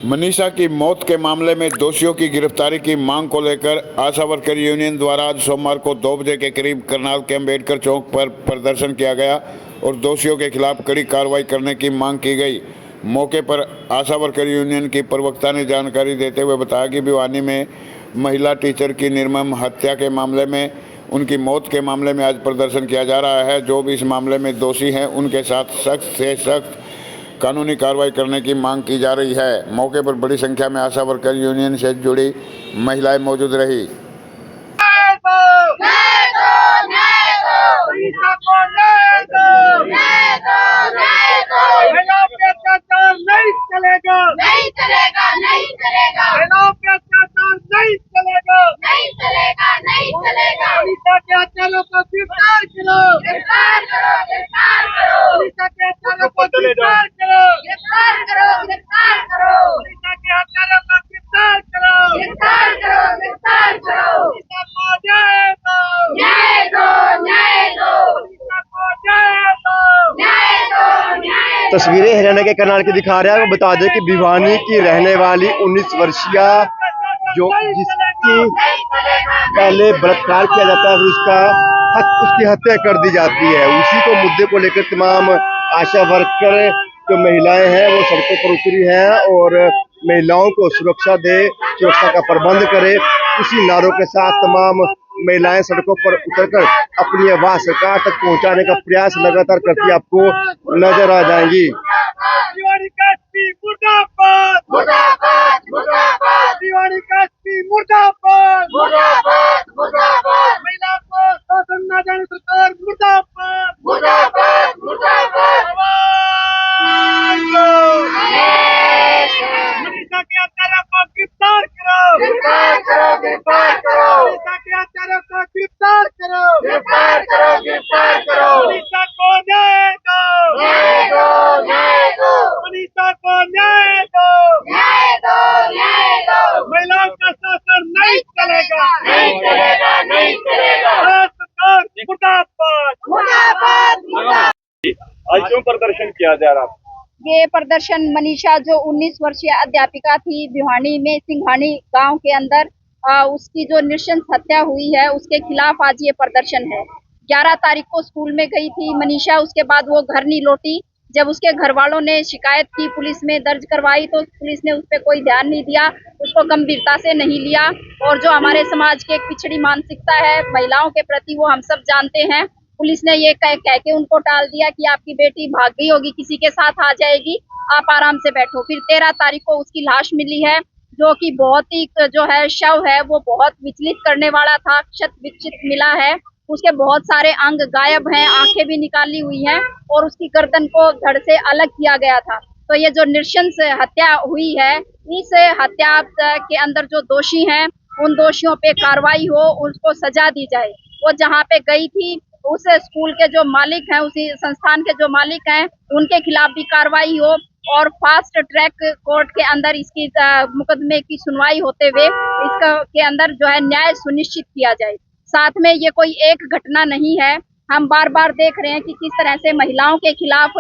मनीषा की मौत के मामले में दोषियों की गिरफ्तारी की मांग को लेकर आशा वर्कर यूनियन द्वारा आज सोमवार को 2 बजे के करीब करनाल के अम्बेडकर चौक पर प्रदर्शन किया गया और दोषियों के खिलाफ कड़ी कार्रवाई करने की मांग की गई। मौके पर आशा वर्कर यूनियन की प्रवक्ता ने जानकारी देते हुए बताया कि भिवानी में महिला टीचर की निर्मम हत्या के मामले में, उनकी मौत के मामले में आज प्रदर्शन किया जा रहा है। जो भी इस मामले में दोषी हैं उनके साथ सख्त से सख्त कानूनी कार्रवाई करने की मांग की जा रही है। मौके पर बड़ी संख्या में आशा वर्कर यूनियन से जुड़ी महिलाएं मौजूद रही। नहीं चलेगा, नहीं चलेगा, नहीं चलेगा, नहीं चलेगा, नहीं चलेगा, नहीं चलेगा। मनीषा के हत्यारों को गिरफ्तार करो, गिरफ्तार करो, गिरफ्तार करो। मनीषा के हत्यारों को गिरफ्तार करो, गिरफ्तार करो, गिरफ्तार करो। मनीषा के हत्यारों को गिरफ्तार करो, गिरफ्तार करो, गिरफ्तार करो। मनीषा को न्याय दो, न्याय दो, न्याय दो। मनीषा को न्याय दो, न्याय दो, न्याय दो। तस्वीरें हरियाणा के करनाल की दिखा रहा है। वो बता दें कि भिवानी की रहने वाली 19 वर्षीय जिसकी पहले बलात्कार किया जाता है फिर उसकी हत्या कर दी जाती है। उसी को मुद्दे को लेकर तमाम आशा वर्कर जो महिलाएं हैं वो सड़कों पर उतरी हैं और महिलाओं को सुरक्षा दे, सुरक्षा का प्रबंध करे। उसी नारों के साथ तमाम महिलाएं सड़कों पर उतरकर अपनी आवाज सरकार तक पहुंचाने का प्रयास लगातार करती आपको नजर आ जाएंगी। भिवानी का एसपी मुर्दाबाद, मुर्दाबाद, मुर्दाबाद। भिवानी का एसपी मुर्दाबाद, मुर्दाबाद, मुर्दाबाद। महिला को शासन न देने सरकार मुर्दाबाद, मुर्दाबाद, मुर्दाबाद। मनीषा के हत्यारों को गिरफ्तार करो, गिरफ्तार करो, गिरफ्तार करो। मनीषा के हत्यारों को गिरफ्तार करो, गिरफ्तार करो, गिरफ्तार करो। मनीषा को न्याय दो, न्याय दो, न्याय दो। मनीषा को न्याय दो, न्याय दो, न्याय दो। महिलाओं का शासन नहीं चलेगा, नहीं चलेगा, नहीं चलेगा। सरकार मुर्दाबाद, मुर्दाबाद, मुर्दाबाद। आज क्यों प्रदर्शन किया जा रहा है? ये प्रदर्शन मनीषा जो 19 वर्षीय अध्यापिका थी भिवानी में सिंघानी गांव के अंदर, उसकी जो नृशंस हत्या हुई है उसके खिलाफ आज ये प्रदर्शन है। 11 तारीख को स्कूल में गई थी मनीषा, उसके बाद वो घर नहीं लौटी। जब उसके घर वालों ने शिकायत की, पुलिस में दर्ज करवाई, तो पुलिस ने उस पर कोई ध्यान नहीं दिया, उसको गंभीरता से नहीं लिया। और जो हमारे समाज की एक पिछड़ी मानसिकता है महिलाओं के प्रति वो हम सब जानते हैं। पुलिस ने ये कह के उनको टाल दिया कि आपकी बेटी भाग गई होगी, किसी के साथ आ जाएगी, आप आराम से बैठो। फिर 13 तारीख को उसकी लाश मिली है, जो कि बहुत ही जो है शव है वो बहुत विचलित करने वाला था, क्षत विक्षत मिला है। उसके बहुत सारे अंग गायब हैं, आंखें भी निकाली हुई हैं और उसकी गर्दन को धड़ से अलग किया गया था। तो ये जो नृशंस हत्या हुई है, इस हत्या के अंदर जो दोषी हैं उन दोषियों पे कार्रवाई हो, उनको सजा दी जाए। वो जहाँ पे गई थी उस स्कूल के जो मालिक हैं, उसी संस्थान के जो मालिक हैं, उनके खिलाफ भी कार्रवाई हो और फास्ट ट्रैक कोर्ट के अंदर इसकी मुकदमे की सुनवाई होते हुए इसका के अंदर जो है न्याय सुनिश्चित किया जाए। साथ में ये कोई एक घटना नहीं है, हम बार बार देख रहे हैं कि किस तरह से महिलाओं के खिलाफ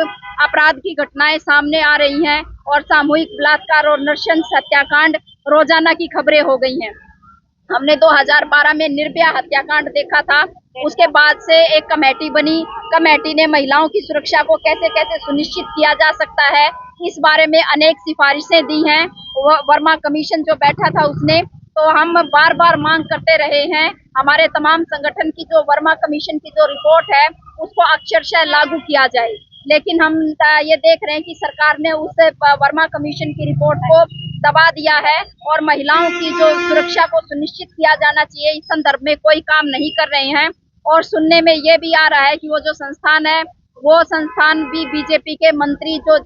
अपराध की घटनाएं सामने आ रही हैं और सामूहिक बलात्कार और नृशंस हत्याकांड रोजाना की खबरें हो गई हैं। हमने 2012 में निर्भया हत्याकांड देखा था, उसके बाद से एक कमेटी बनी। कमेटी ने महिलाओं की सुरक्षा को कैसे कैसे सुनिश्चित किया जा सकता है इस बारे में अनेक सिफारिशें दी हैं। वर्मा कमीशन जो बैठा था उसने, तो हम बार बार मांग करते रहे हैं हमारे तमाम संगठन की जो वर्मा कमीशन की जो रिपोर्ट है उसको अक्षरशः लागू किया जाए। लेकिन हम ये देख रहे हैं कि सरकार ने उस वर्मा कमीशन की रिपोर्ट को दबा दिया है और महिलाओं की जो सुरक्षा को सुनिश्चित किया जाना चाहिए इस संदर्भ में कोई काम नहीं कर रहे हैं। और सुनने में ये भी आ रहा है कि वो जो संस्थान है वो संस्थान भी बीजेपी के मंत्री जो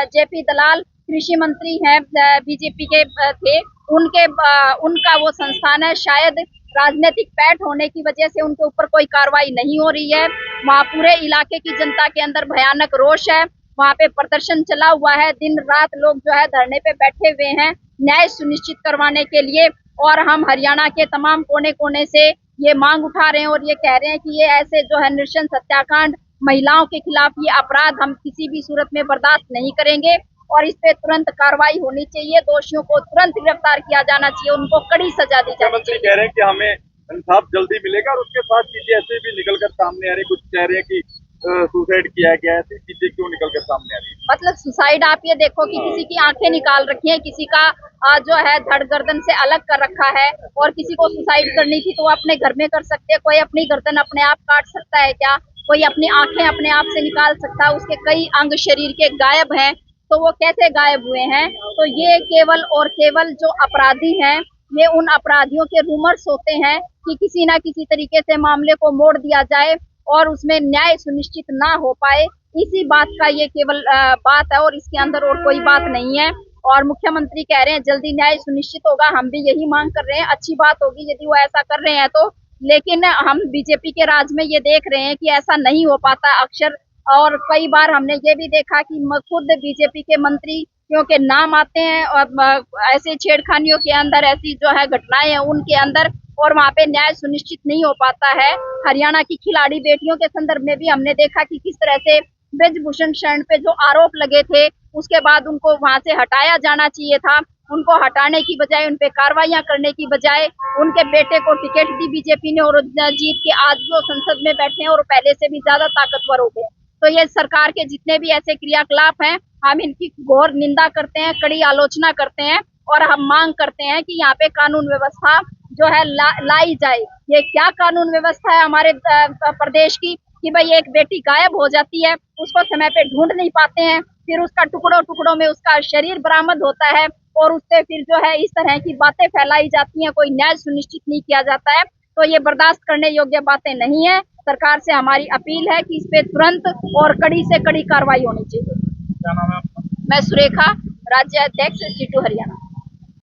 जेपी दलाल कृषि मंत्री हैं बीजेपी के थे, उनका वो संस्थान है। शायद राजनीतिक पैठ होने की वजह से उनके ऊपर कोई कार्रवाई नहीं हो रही है। वहाँ पूरे इलाके की जनता के अंदर भयानक रोष है, वहाँ पे प्रदर्शन चला हुआ है, दिन रात लोग जो है धरने पे बैठे हुए हैं न्याय सुनिश्चित करवाने के लिए। और हम हरियाणा के तमाम कोने कोने से ये मांग उठा रहे हैं और ये कह रहे हैं कि ये ऐसे जो है नृशंस हत्याकांड, महिलाओं के खिलाफ ये अपराध हम किसी भी सूरत में बर्दाश्त नहीं करेंगे और इस पे तुरंत कार्रवाई होनी चाहिए। दोषियों को तुरंत गिरफ्तार किया जाना चाहिए, उनको कड़ी सजा दी जानी मुख्यमंत्री चाहिए। कह रहे हैं कि हमें इंसाफ जल्दी मिलेगा और उसके साथ चीजें ऐसे भी निकल कर सामने आ रही, कुछ कह रहे हैं कि सुसाइड किया गया, ऐसी चीजें क्यों निकल कर सामने आ रही है? मतलब सुसाइड आप ये देखो कि किसी की आंखें निकाल रखी है, किसी का जो है धड़ गर्दन से अलग कर रखा है, और किसी को सुसाइड करनी थी तो वो अपने घर में कर सकते हैं। कोई अपनी गर्दन अपने आप काट सकता है क्या? कोई अपनी आंखें अपने आप से निकाल सकता है? उसके कई अंग शरीर के गायब हैं, तो वो कैसे गायब हुए हैं? तो ये केवल और केवल जो अपराधी हैं, ये उन अपराधियों के रूमर्स होते हैं कि किसी ना किसी तरीके से मामले को मोड़ दिया जाए और उसमें न्याय सुनिश्चित ना हो पाए। इसी बात का ये केवल बात है, और इसके अंदर और कोई बात नहीं है। और मुख्यमंत्री कह रहे हैं जल्दी न्याय सुनिश्चित होगा, हम भी यही मांग कर रहे हैं। अच्छी बात होगी यदि वो ऐसा कर रहे हैं तो, लेकिन हम बीजेपी के राज में ये देख रहे हैं कि ऐसा नहीं हो पाता अक्सर। और कई बार हमने ये भी देखा कि खुद बीजेपी के मंत्री क्योंकि नाम आते हैं और ऐसे छेड़खानियों के अंदर, ऐसी जो है घटनाएं हैं उनके अंदर, और वहाँ पे न्याय सुनिश्चित नहीं हो पाता है। हरियाणा की खिलाड़ी बेटियों के संदर्भ में भी हमने देखा कि किस तरह से ब्रजभूषण शरण पे जो आरोप लगे थे, उसके बाद उनको वहां से हटाया जाना चाहिए था। उनको हटाने की बजाय, उन पे कार्रवाइयां करने की बजाय, उनके बेटे को टिकट दी बीजेपी ने और जीत के आज वो संसद में बैठे हैं और पहले से भी ज्यादा ताकतवर हो गए। तो ये सरकार के जितने भी ऐसे क्रियाकलाप हैं, हम इनकी घोर निंदा करते हैं, कड़ी आलोचना करते हैं, और हम मांग करते हैं कि यहाँ पे कानून व्यवस्था जो है लाई जाए। ये क्या कानून व्यवस्था है हमारे प्रदेश की कि भाई एक बेटी गायब हो जाती है, उसको समय पे ढूंढ नहीं पाते हैं, फिर उसका टुकड़ों टुकड़ों में उसका शरीर बरामद होता है, और उससे फिर जो है इस तरह की बातें फैलाई जाती हैं, कोई न्याय सुनिश्चित नहीं किया जाता है। तो ये बर्दाश्त करने योग्य बातें नहीं है। सरकार से हमारी अपील है कि इस पे तुरंत और कड़ी से कड़ी कार्रवाई होनी चाहिए। क्या नाम है आपका? मैं सुरेखा, राज्य अध्यक्ष जीटू हरियाणा।